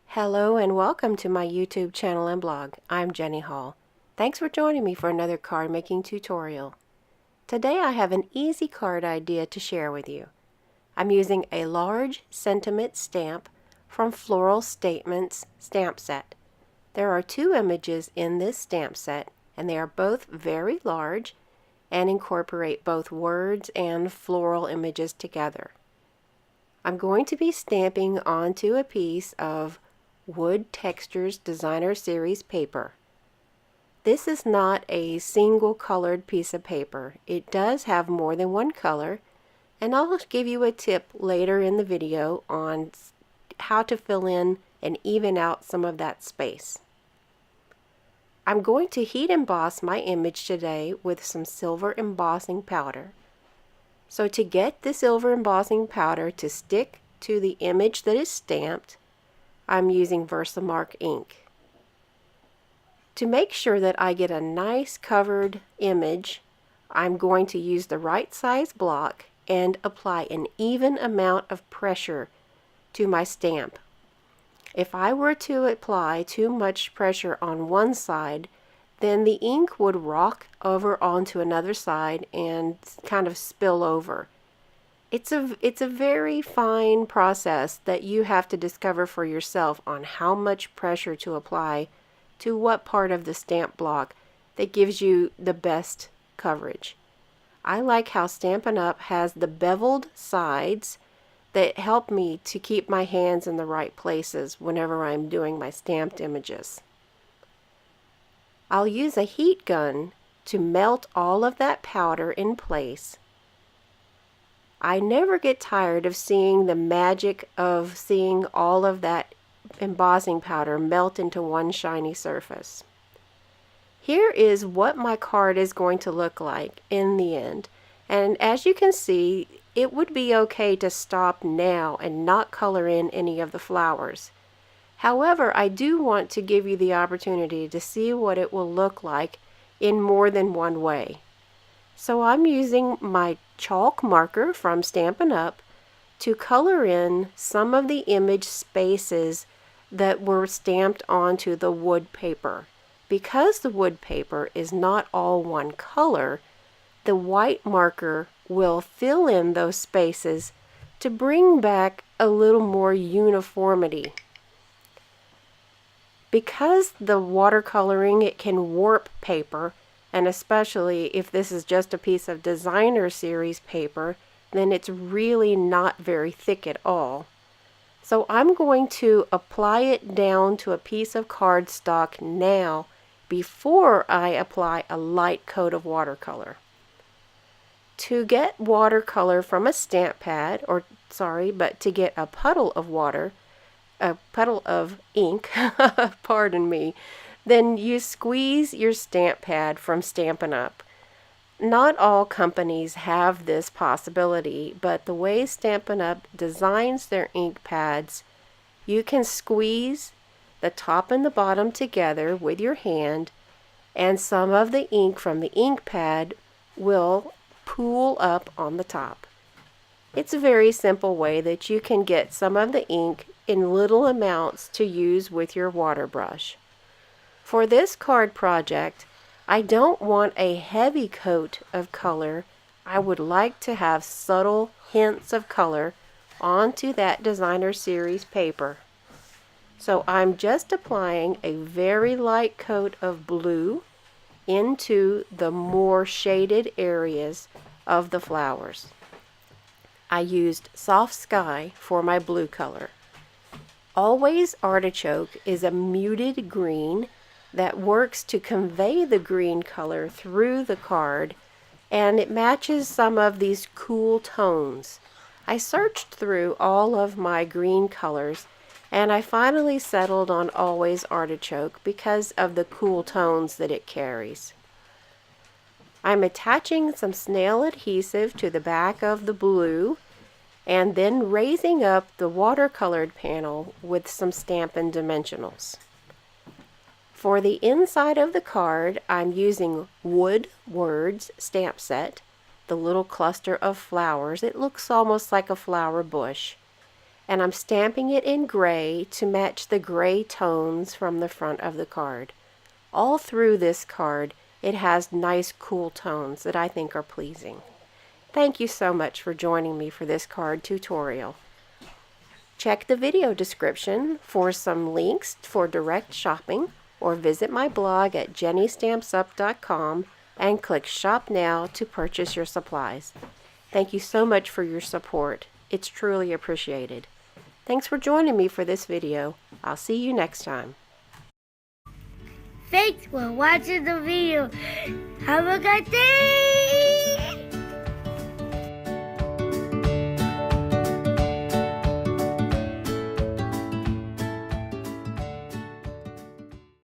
Hello and welcome to my YouTube channel and blog. I'm Jenny Hall. Thanks for joining me for another card making tutorial. Today I have an easy card idea to share with you. I'm using a large sentiment stamp from Floral Statements stamp set. There are two images in this stamp set and they are both very large and incorporate both words and floral images together. I'm going to be stamping onto a piece of Wood Textures Designer Series paper. This is not a single colored piece of paper. It does have more than one color, and I'll give you a tip later in the video on how to fill in and even out some of that space. I'm going to heat emboss my image today with some silver embossing powder. So to get the silver embossing powder to stick to the image that is stamped, I'm using Versamark ink. To make sure that I get a nice covered image, I'm going to use the right size block and apply an even amount of pressure to my stamp. If I were to apply too much pressure on one side, then the ink would rock over onto another side and kind of spill over. It's a very fine process that you have to discover for yourself on how much pressure to apply to what part of the stamp block that gives you the best coverage. I like how Stampin' Up! Has the beveled sides that help me to keep my hands in the right places whenever I'm doing my stamped images. I'll use a heat gun to melt all of that powder in place. I never get tired of seeing the magic of seeing all of that embossing powder melt into one shiny surface. Here is what my card is going to look like in the end, and as you can see, it would be okay to stop now and not color in any of the flowers. However, I do want to give you the opportunity to see what it will look like in more than one way. So I'm using my chalk marker from Stampin' Up! To color in some of the image spaces that were stamped onto the wood paper. Because the wood paper is not all one color, the white marker will fill in those spaces to bring back a little more uniformity. Because the watercoloring, it can warp paper, and especially if this is just a piece of designer series paper, then it's really not very thick at all. So I'm going to apply it down to a piece of cardstock now before I apply a light coat of watercolor. To get watercolor from a stamp pad, but to get a puddle of ink, pardon me, then you squeeze your stamp pad from Stampin' Up! Not all companies have this possibility, but the way Stampin' Up! Designs their ink pads, you can squeeze the top and the bottom together with your hand, and some of the ink from the ink pad will pool up on the top. It's a very simple way that you can get some of the ink in little amounts to use with your water brush. For this card project, I don't want a heavy coat of color. I would like to have subtle hints of color onto that designer series paper. So I'm just applying a very light coat of blue into the more shaded areas of the flowers. I used Soft Sky for my blue color. Always Artichoke is a muted green that works to convey the green color through the card, and it matches some of these cool tones. I searched through all of my green colors and I finally settled on Always Artichoke because of the cool tones that it carries. I'm attaching some snail adhesive to the back of the blue and then raising up the watercolored panel with some Stampin' Dimensionals. For the inside of the card, I'm using Wood Words stamp set. the little cluster of flowers. It looks almost like a flower bush. And I'm stamping it in gray to match the gray tones from the front of the card. All through this card, it has nice cool tones that I think are pleasing. Thank you so much for joining me for this card tutorial. Check the video description for some links for direct shopping, or visit my blog at jennystampsup.com and click Shop Now to purchase your supplies. Thank you so much for your support. It's truly appreciated. Thanks for joining me for this video. I'll see you next time. Thanks for watching the video. Have a good day!